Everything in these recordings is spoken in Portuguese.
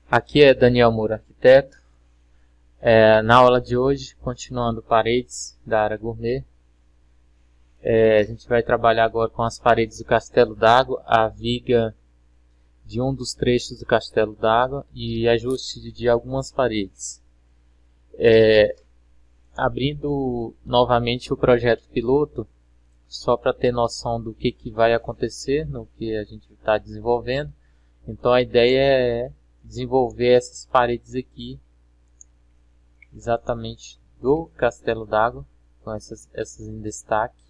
Aqui é Daniel Moura, arquiteto. Na aula de hoje, continuando paredes da área gourmet, a gente vai trabalhar agora com as paredes do castelo d'água, a viga de um dos trechos do castelo d'água e ajuste de algumas paredes. Abrindo novamente o projeto piloto, só para ter noção do que vai acontecer no que a gente está desenvolvendo. Então a ideia é desenvolver essas paredes aqui, exatamente do castelo d'água, com essas em destaque.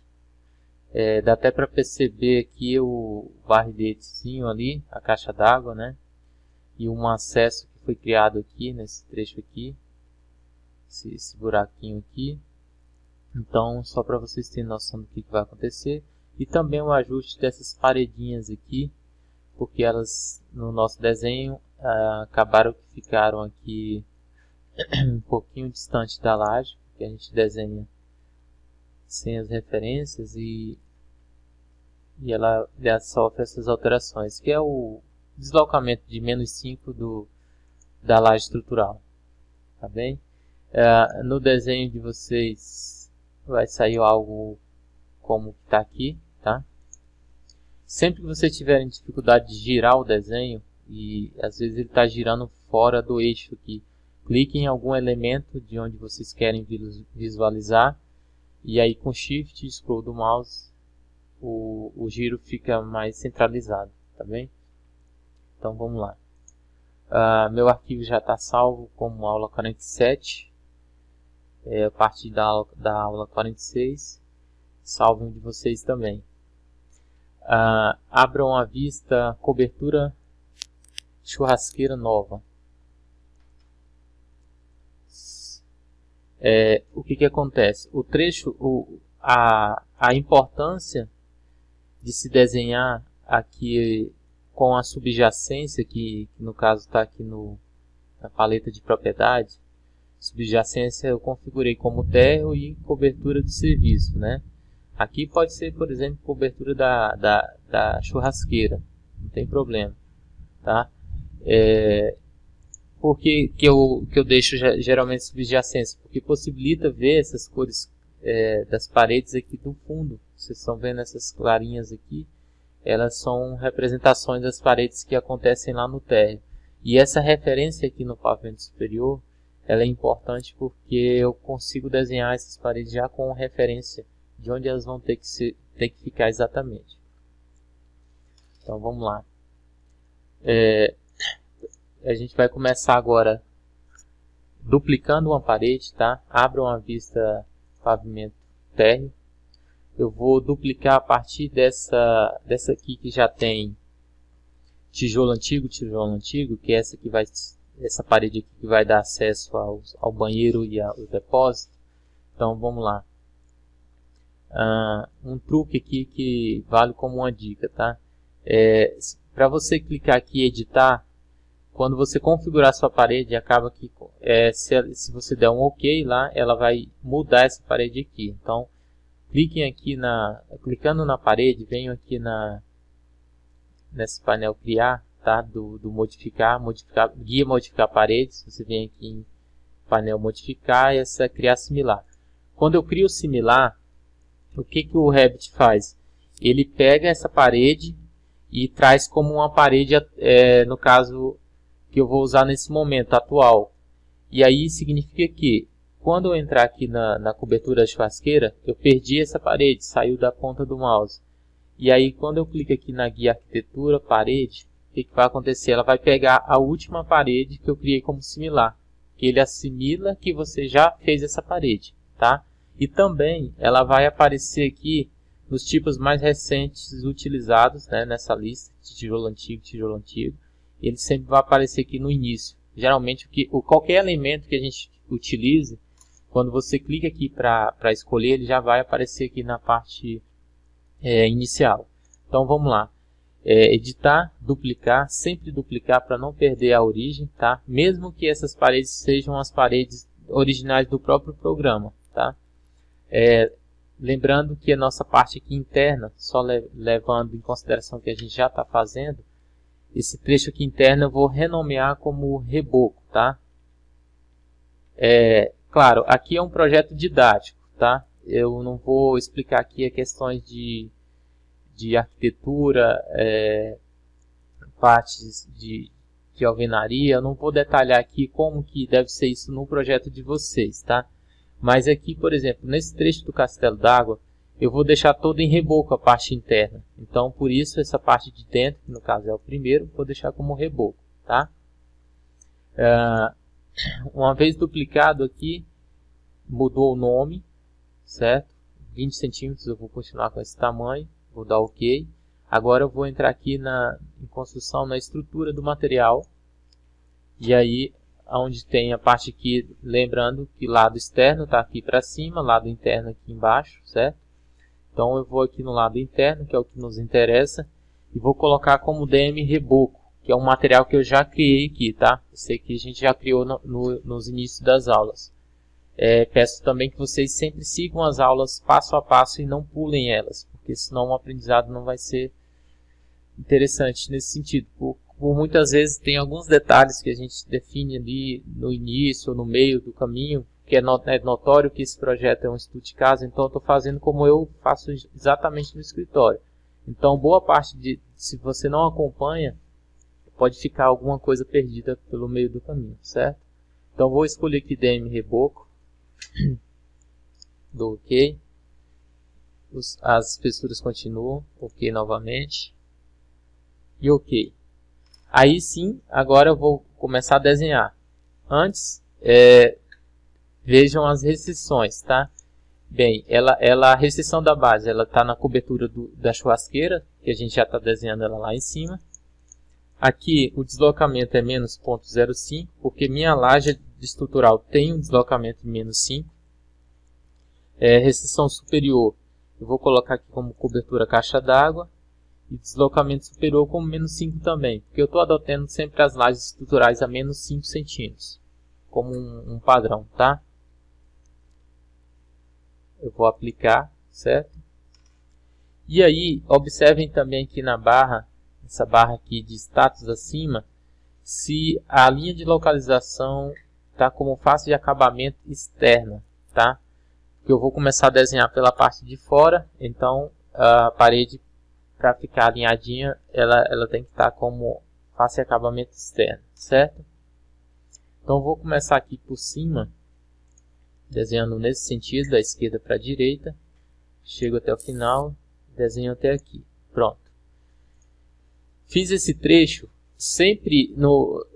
Dá até para perceber aqui o barriletezinho ali, a caixa d'água, né? E um acesso que foi criado aqui, nesse trecho aqui, esse buraquinho aqui. Então, só para vocês terem noção do que vai acontecer. E também o ajuste dessas paredinhas aqui, porque elas no nosso desenho acabaram que ficaram aqui um pouquinho distante da laje, porque a gente desenha sem as referências e ela sofre essas alterações, que é o deslocamento de -5 da laje estrutural, tá bem? No desenho de vocês vai sair algo como está aqui, tá? Sempre que vocês tiverem dificuldade de girar o desenho, e às vezes ele está girando fora do eixo aqui, clique em algum elemento de onde vocês querem visualizar, e aí com Shift e Scroll do mouse, o giro fica mais centralizado, tá bem? Então vamos lá. Meu arquivo já está salvo como aula 47, a partir da aula 46, salve um de vocês também. Abram a vista cobertura churrasqueira nova. O que acontece? O trecho, a importância de se desenhar aqui com a subjacência, que no caso está aqui na paleta de propriedade. Subjacência eu configurei como térreo e cobertura de serviço, né? Aqui pode ser, por exemplo, cobertura da churrasqueira, não tem problema, tá? Por que eu deixo geralmente subjacência? Porque possibilita ver essas cores das paredes aqui do fundo. Vocês estão vendo essas clarinhas aqui? Elas são representações das paredes que acontecem lá no térreo. E essa referência aqui no pavimento superior, ela é importante porque eu consigo desenhar essas paredes já com referência de onde elas vão ter que ficar exatamente. Então vamos lá. A gente vai começar agora duplicando uma parede, tá? Abram a vista pavimento térreo. Eu vou duplicar a partir dessa aqui que já tem tijolo antigo, que é essa parede aqui que vai dar acesso ao banheiro e ao depósito. Então vamos lá. Um truque aqui que vale como uma dica, tá? Para você clicar aqui e editar, quando você configurar sua parede, acaba que se você der um OK lá, ela vai mudar essa parede aqui. Então, cliquem aqui clicando na parede, venham aqui nesse painel criar, tá? Do modificar, guia modificar paredes. Você vem aqui em painel modificar e essa criar similar. Quando eu crio similar, o que o Revit faz? Ele pega essa parede e traz como uma parede, no caso que eu vou usar nesse momento atual. E aí significa que quando eu entrar aqui na cobertura da churrasqueira, eu perdi essa parede, saiu da ponta do mouse. E aí quando eu clico aqui na guia arquitetura, parede, o que vai acontecer? Ela vai pegar a última parede que eu criei como similar, que ele assimila que você já fez essa parede, tá? E também ela vai aparecer aqui nos tipos mais recentes utilizados, né, nessa lista de tijolo antigo. Ele sempre vai aparecer aqui no início. Geralmente qualquer elemento que a gente utilize, quando você clica aqui para escolher, ele já vai aparecer aqui na parte inicial. Então vamos lá. Editar, duplicar, sempre duplicar para não perder a origem, tá? Mesmo que essas paredes sejam as paredes originais do próprio programa, tá? Lembrando que a nossa parte aqui interna, só levando em consideração que a gente já está fazendo, esse trecho aqui interno eu vou renomear como reboco, tá? Claro, aqui é um projeto didático, tá? Eu não vou explicar aqui questões de arquitetura, partes de alvenaria, eu não vou detalhar aqui como que deve ser isso no projeto de vocês, tá? Mas aqui, por exemplo, nesse trecho do Castelo d'Água, eu vou deixar todo em reboco a parte interna. Então, por isso, essa parte de dentro, que no caso é o primeiro, vou deixar como reboco, tá? Uma vez duplicado aqui, mudou o nome, certo? 20 centímetros eu vou continuar com esse tamanho, vou dar OK. Agora eu vou entrar aqui em construção, na estrutura do material. E aí, onde tem a parte aqui, lembrando que lado externo está aqui para cima, lado interno aqui embaixo, certo? Então eu vou aqui no lado interno, que é o que nos interessa, e vou colocar como DM Reboco, que é um material que eu já criei aqui, tá? Esse aqui a gente já criou nos inícios das aulas. Peço também que vocês sempre sigam as aulas passo a passo e não pulem elas, porque senão o aprendizado não vai ser interessante nesse sentido. Por muitas vezes tem alguns detalhes que a gente define ali no início ou no meio do caminho, que é notório que esse projeto é um estudo de caso, então eu estou fazendo como eu faço exatamente no escritório. Então boa parte se você não acompanha, pode ficar alguma coisa perdida pelo meio do caminho, certo? Então vou escolher aqui DM Reboco, dou OK, as espessuras continuam, OK novamente, e OK. Aí sim, agora eu vou começar a desenhar. Antes, vejam as restrições, tá? Bem, a restrição da base, ela está na cobertura da churrasqueira, que a gente já está desenhando ela lá em cima. Aqui o deslocamento é menos 0,05, porque minha laje estrutural tem um deslocamento de menos 5. Restrição superior, eu vou colocar aqui como cobertura caixa d'água. E deslocamento superior como menos 5 também, porque eu estou adotando sempre as lajes estruturais a menos 5 centímetros, como um padrão, tá? Eu vou aplicar, certo? E aí, observem também aqui na barra, essa barra aqui de status acima, se a linha de localização está como face de acabamento externa, tá? Porque eu vou começar a desenhar pela parte de fora, então a parede, para ficar alinhadinha, ela tem que estar como face de acabamento externo, certo? Então vou começar aqui por cima, desenhando nesse sentido, da esquerda para a direita. Chego até o final, desenho até aqui. Pronto. Fiz esse trecho, sempre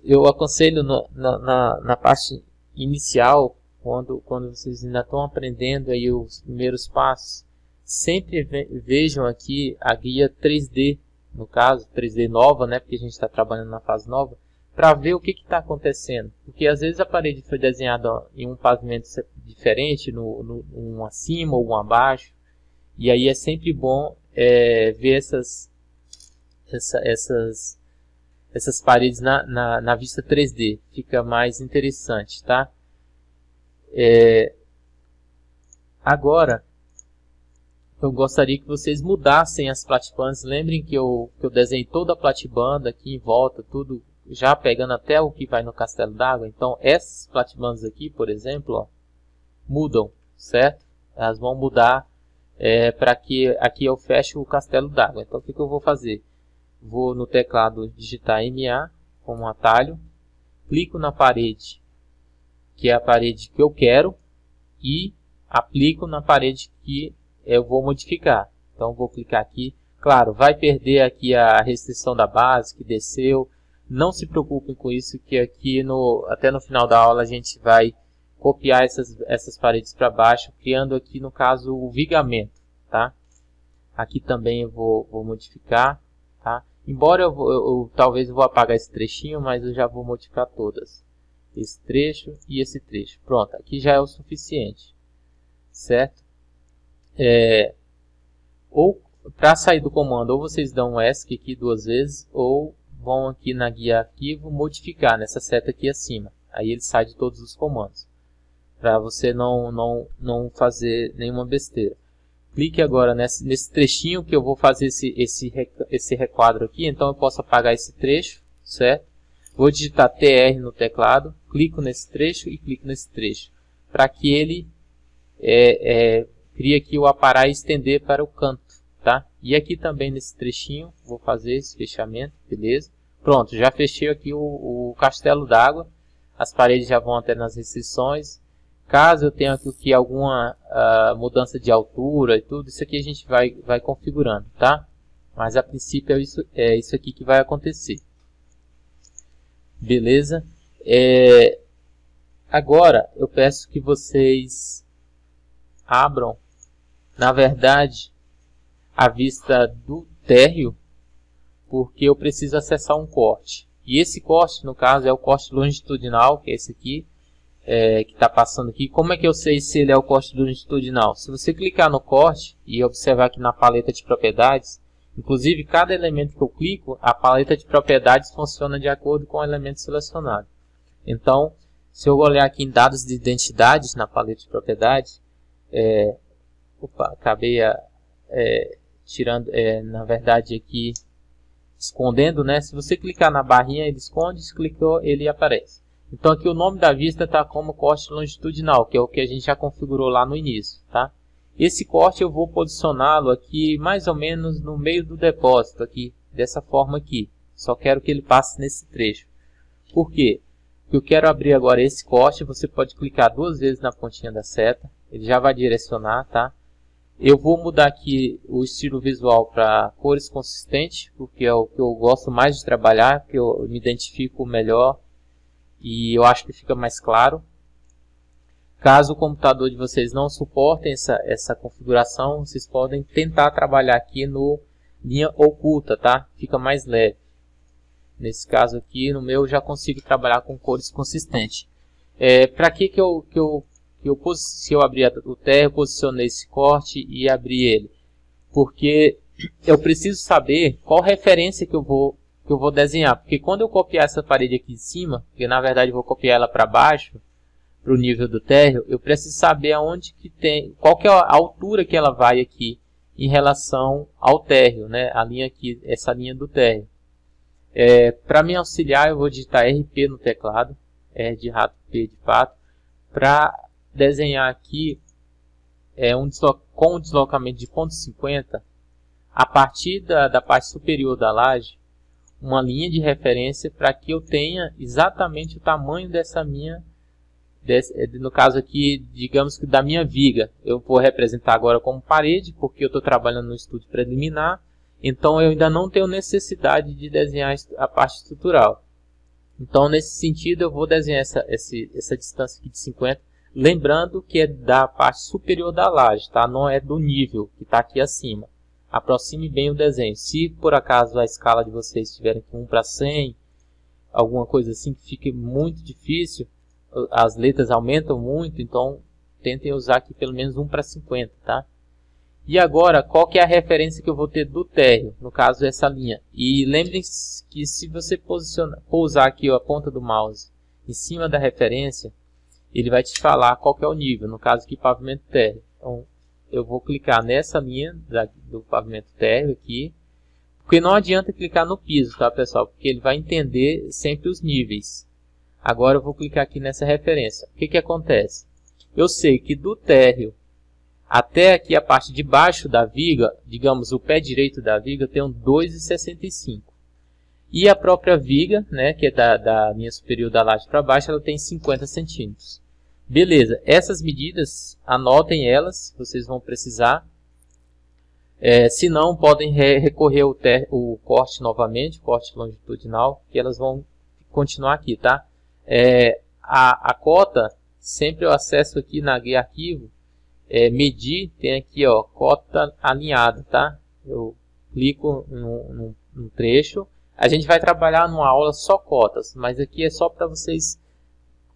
eu aconselho na parte inicial, quando vocês ainda estão aprendendo aí os primeiros passos, sempre vejam aqui a guia 3D, no caso, 3D nova, né, porque a gente está trabalhando na fase nova, para ver o que está acontecendo. Porque às vezes a parede foi desenhada em um pavimento diferente, um acima ou um abaixo, e aí é sempre bom ver essas paredes na vista 3D, fica mais interessante, tá? Agora, eu gostaria que vocês mudassem as platibandas. Lembrem que eu desenhei toda a platibanda aqui em volta, tudo já pegando até o que vai no Castelo d'Água. Então essas platibandas aqui, por exemplo, ó, mudam, certo? Elas vão mudar para que aqui eu feche o Castelo d'Água. Então o que eu vou fazer? Vou no teclado digitar MA como um atalho, clico na parede, que é a parede que eu quero, e aplico na parede que eu vou modificar. Então vou clicar aqui. Claro, vai perder aqui a restrição da base que desceu. Não se preocupem com isso, que aqui até no final da aula a gente vai copiar essas paredes para baixo, criando aqui no caso o vigamento, tá? Aqui também eu vou modificar, tá? Embora talvez eu vou apagar esse trechinho, mas eu já vou modificar todas. Esse trecho e esse trecho. Pronto, aqui já é o suficiente, certo? Ou para sair do comando, ou vocês dão um ESC aqui 2 vezes, ou vão aqui na guia arquivo modificar nessa seta aqui acima. Aí ele sai de todos os comandos, para você não fazer nenhuma besteira. clique agora nesse trechinho que eu vou fazer esse requadro aqui. Então eu posso apagar esse trecho, certo? Vou digitar TR no teclado, clico nesse trecho e clico nesse trecho, para que ele crie aqui o aparar e estender para o canto, tá? E aqui também nesse trechinho, vou fazer esse fechamento, beleza? Pronto, já fechei aqui o castelo d'água, as paredes já vão até nas restrições. Caso eu tenha aqui alguma mudança de altura e tudo, isso aqui a gente vai configurando, tá? Mas a princípio é isso aqui que vai acontecer. Beleza? Agora eu peço que vocês abram, na verdade, a vista do térreo, porque eu preciso acessar um corte. E esse corte, no caso, é o corte longitudinal, que é esse aqui, que está passando aqui. Como é que eu sei se ele é o corte longitudinal? Se você clicar no corte e observar aqui na paleta de propriedades, inclusive cada elemento que eu clico, a paleta de propriedades funciona de acordo com o elemento selecionado. Então, se eu olhar aqui em dados de identidades na paleta de propriedades, acabei tirando, na verdade aqui, escondendo, né? Se você clicar na barrinha, ele esconde, se clicou, ele aparece. Então aqui o nome da vista está como corte longitudinal, que é o que a gente já configurou lá no início, tá? Esse corte eu vou posicioná-lo aqui mais ou menos no meio do depósito, aqui, dessa forma aqui. Só quero que ele passe nesse trecho. Por quê? Porque eu quero abrir agora esse corte, você pode clicar 2 vezes na pontinha da seta, ele já vai direcionar, tá? Eu vou mudar aqui o estilo visual para cores consistentes, porque é o que eu gosto mais de trabalhar, que eu me identifico melhor e eu acho que fica mais claro. Caso o computador de vocês não suportem essa configuração, vocês podem tentar trabalhar aqui no linha oculta, tá? Fica mais leve. Nesse caso aqui, no meu, já consigo trabalhar com cores consistentes. Para que se eu abrir o térreo, posicionei esse corte e abri ele? Porque eu preciso saber qual referência que eu vou desenhar. Porque quando eu copiar essa parede aqui em cima, porque na verdade eu vou copiar ela para baixo, para o nível do térreo, eu preciso saber aonde que tem, qual que é a altura que ela vai aqui em relação ao térreo, né? A linha aqui, essa linha do térreo. Para me auxiliar, eu vou digitar RP no teclado, R de rato, P de pato, para desenhar aqui com um deslocamento de 0,50 a partir da parte superior da laje, uma linha de referência para que eu tenha exatamente o tamanho dessa minha, no caso aqui, digamos que da minha viga. Eu vou representar agora como parede, porque eu estou trabalhando no estudo preliminar, então eu ainda não tenho necessidade de desenhar a parte estrutural. Então, nesse sentido, eu vou desenhar essa distância aqui de 50, lembrando que é da parte superior da laje, tá? Não é do nível que está aqui acima. Aproxime bem o desenho. Se por acaso a escala de vocês estiverem com 1:100, alguma coisa assim que fique muito difícil, as letras aumentam muito, então tentem usar aqui pelo menos 1:50, tá? E agora, qual que é a referência que eu vou ter do térreo? No caso, essa linha. E lembrem-se que se você pousar aqui a ponta do mouse em cima da referência, ele vai te falar qual que é o nível, no caso aqui, pavimento térreo. Então, eu vou clicar nessa linha do pavimento térreo aqui, porque não adianta clicar no piso, tá, pessoal? Porque ele vai entender sempre os níveis. Agora eu vou clicar aqui nessa referência. O que que acontece? Eu sei que do térreo até aqui a parte de baixo da viga, digamos o pé direito da viga, tem um 2,65. E a própria viga, né, que é da linha superior da laje para baixo, ela tem 50 centímetros. Beleza, essas medidas, anotem elas, vocês vão precisar. Se não, podem recorrer o corte novamente, o corte longitudinal, que elas vão continuar aqui, tá? A cota, sempre eu acesso aqui na guia arquivo, medir, tem aqui, ó, cota alinhada, tá? Eu clico num trecho. A gente vai trabalhar numa aula só cotas, mas aqui é só para vocês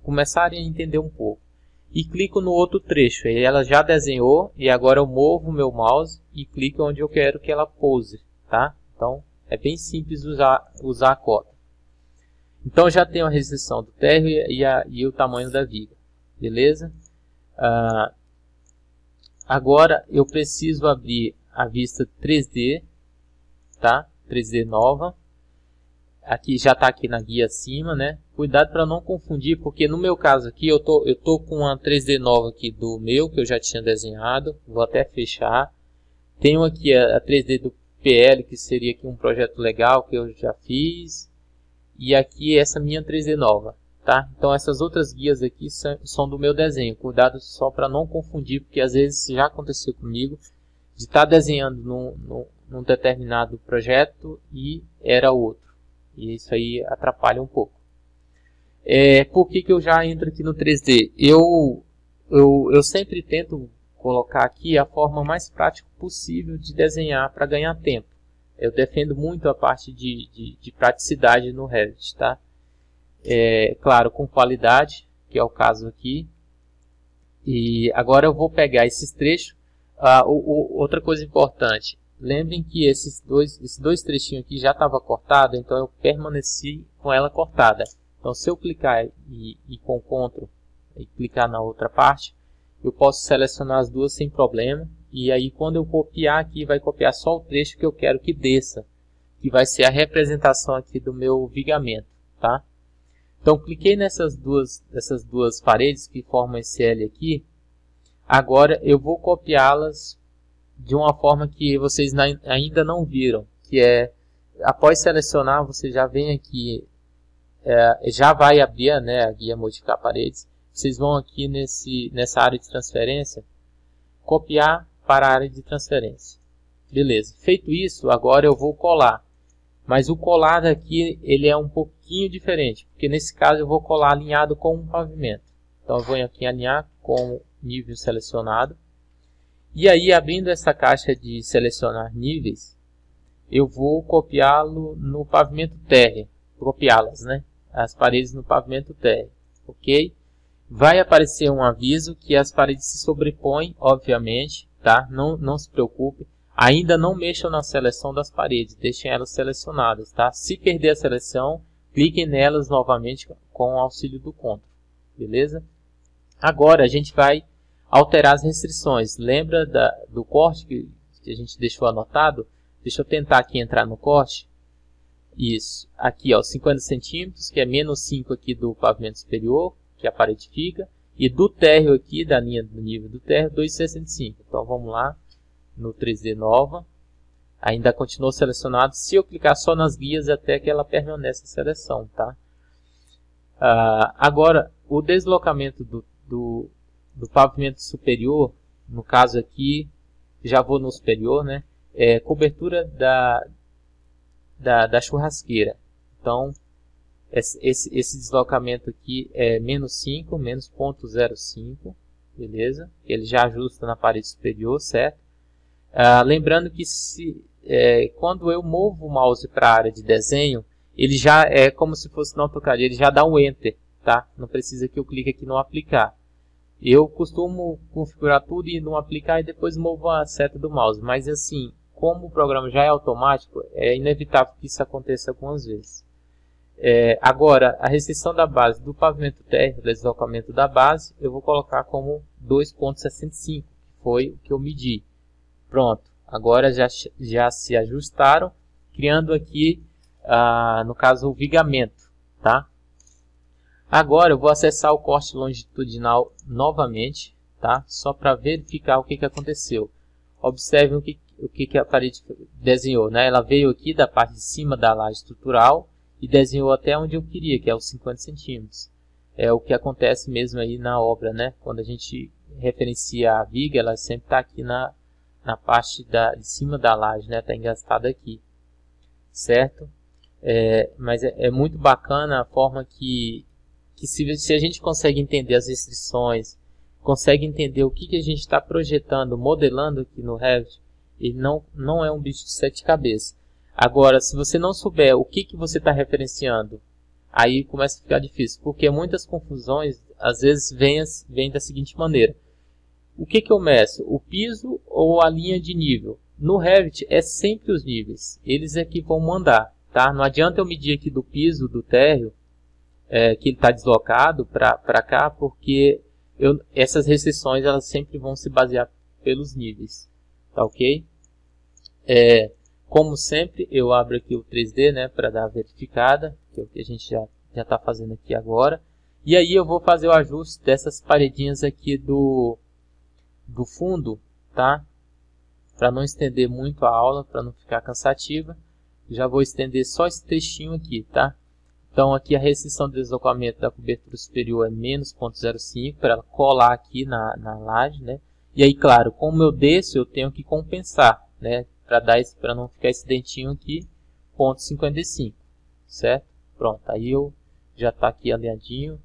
começarem a entender um pouco. E clico no outro trecho, e ela já desenhou, e agora eu movo o meu mouse e clico onde eu quero que ela pouse, tá? Então, é bem simples usar a cota. Então, já tenho a restrição do térreo e o tamanho da viga, beleza? Agora eu preciso abrir a vista 3D, tá? 3D nova. Aqui já está aqui na guia acima, né? Cuidado para não confundir, porque no meu caso aqui eu tô com uma 3D nova aqui do meu, que eu já tinha desenhado. Vou até fechar. Tenho aqui a 3D do PL, que seria aqui um projeto legal que eu já fiz. E aqui essa minha 3D nova, tá? Então essas outras guias aqui são do meu desenho. Cuidado só para não confundir, porque às vezes já aconteceu comigo de estar desenhando num determinado projeto e era outro. E isso aí atrapalha um pouco. Por que eu já entro aqui no 3D? Eu sempre tento colocar aqui a forma mais prática possível de desenhar para ganhar tempo. Eu defendo muito a parte de praticidade no Revit, tá? Claro, com qualidade, que é o caso aqui. E agora eu vou pegar esses trechos. Outra coisa importante. Lembrem que esses dois trechinhos aqui já estava cortado, então eu permaneci com ela cortada. Então se eu clicar e com Ctrl e clicar na outra parte, eu posso selecionar as duas sem problema. E aí quando eu copiar aqui, vai copiar só o trecho que eu quero que desça, que vai ser a representação aqui do meu vigamento, tá? Então cliquei nessas duas paredes que formam esse L aqui. Agora eu vou copiá-las de uma forma que vocês ainda não viram, que é, após selecionar, você já vem aqui, já vai abrir, né, a guia modificar paredes. Vocês vão aqui nessa área de transferência, copiar para a área de transferência. Beleza, feito isso, agora eu vou colar. Mas o colar aqui, ele é um pouquinho diferente, porque nesse caso eu vou colar alinhado com um pavimento. Então eu vou aqui alinhar com o nível selecionado. E aí, abrindo essa caixa de selecionar níveis, eu vou copiá-lo no pavimento térreo. Copiá-las, né? As paredes no pavimento térreo. Ok? Vai aparecer um aviso que as paredes se sobrepõem, obviamente, tá? Não se preocupe. Ainda não mexam na seleção das paredes, deixem elas selecionadas, tá? Se perder a seleção, cliquem nelas novamente com o auxílio do Ctrl. Beleza? Agora a gente vai alterar as restrições. Lembra do corte que a gente deixou anotado? Deixa eu tentar aqui entrar no corte. Isso. Aqui, ó, 50 centímetros, que é menos 5 aqui do pavimento superior, que a parede fica. E do térreo aqui, da linha do nível do térreo, 2,65. Então vamos lá, no 3D nova. Ainda continua selecionado. Se eu clicar só nas guias, até que ela permanece a seleção, tá? Agora, o deslocamento do pavimento superior, no caso aqui, já vou no superior, né? Cobertura da churrasqueira. Então, esse deslocamento aqui é menos 5, menos 0,05, beleza? Ele já ajusta na parede superior, certo? Lembrando que quando eu movo o mouse para a área de desenho, ele já é como se fosse no AutoCAD, ele já dá um Enter, tá? Não precisa que eu clique aqui no Aplicar. Eu costumo configurar tudo e não aplicar e depois movo a seta do mouse. Mas assim, como o programa já é automático, é inevitável que isso aconteça algumas vezes. Agora, a restrição da base do pavimento térreo, deslocamento da base, eu vou colocar como 2,65, que foi o que eu medi. Pronto, agora já se ajustaram, criando aqui, no caso, o vigamento, tá? Agora eu vou acessar o corte longitudinal novamente, tá? Só para verificar o que aconteceu. Observem o que a parede desenhou, né? Ela veio aqui da parte de cima da laje estrutural e desenhou até onde eu queria, que é os 50 centímetros. É o que acontece mesmo aí na obra, né? Quando a gente referencia a viga, ela sempre está aqui na parte de cima da laje, né? Está engastada aqui, certo? Mas é muito bacana a forma que se a gente consegue entender as restrições, consegue entender o que a gente está projetando, modelando aqui no Revit, ele não é um bicho de 7 cabeças. Agora, se você não souber o que você está referenciando, aí começa a ficar difícil, porque muitas confusões, às vezes, vêm da seguinte maneira. O que eu meço? O piso ou a linha de nível? No Revit, é sempre os níveis. Eles é que vão mandar, tá? Não adianta eu medir aqui do piso, do térreo, que ele está deslocado para cá, porque essas restrições elas sempre vão se basear pelos níveis, tá ok? Como sempre, eu abro aqui o 3D, né, para dar a verificada, que é o que a gente já está fazendo aqui agora. E aí eu vou fazer o ajuste dessas paredinhas aqui do fundo, tá? Para não estender muito a aula, para não ficar cansativa. Já vou estender só esse trechinho aqui, tá? Então aqui a restrição de deslocamento da cobertura superior é menos 0,05 para ela colar aqui na laje, né? E aí, claro, como eu desço, eu tenho que compensar, né? Para não ficar esse dentinho aqui, 0,55, certo? Pronto, aí eu já está aqui alinhadinho,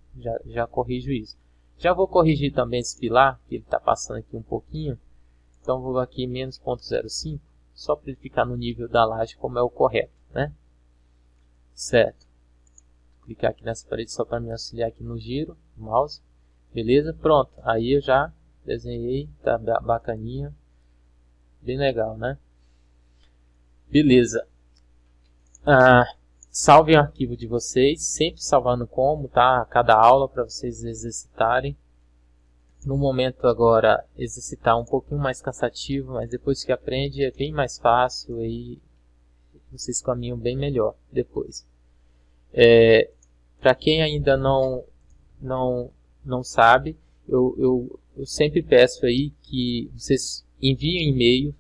já corrijo isso. Já vou corrigir também esse pilar, que ele está passando aqui um pouquinho. Então vou aqui menos 0,05, só para ele ficar no nível da laje como é o correto, né? Certo. Vou clicar aqui nessa parede só para me auxiliar aqui no giro do mouse. Beleza? Pronto. Aí eu já desenhei, tá bacaninha. Bem legal, né? Beleza. Salvem o arquivo de vocês, sempre salvando como, tá? Cada aula para vocês exercitarem. No momento agora, exercitar um pouquinho mais cansativo, mas depois que aprende é bem mais fácil e vocês caminham bem melhor depois. Para quem ainda não sabe, eu sempre peço aí que vocês enviem um e-mail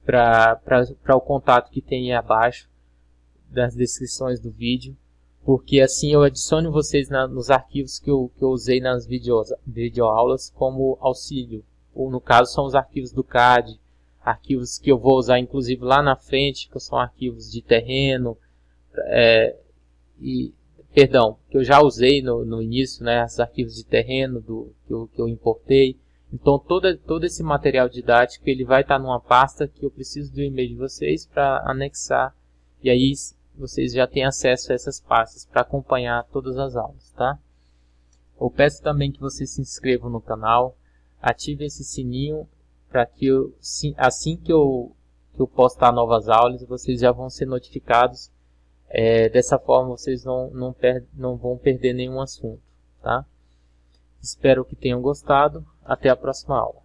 para o contato que tem aí abaixo das descrições do vídeo, porque assim eu adiciono vocês nos arquivos que eu usei nas videoaulas como auxílio, ou no caso são os arquivos do CAD, arquivos que eu vou usar inclusive lá na frente, que são arquivos de terreno, que eu já usei no início, né, os arquivos de terreno que eu importei. Então todo esse material didático ele vai estar numa pasta que eu preciso do e-mail de vocês para anexar, e aí vocês já têm acesso a essas pastas para acompanhar todas as aulas, tá? Eu peço também que vocês se inscrevam no canal, ativem esse sininho para que assim que eu postar novas aulas, vocês já vão ser notificados. Dessa forma vocês não vão perder nenhum assunto, tá? Espero que tenham gostado. Até a próxima aula.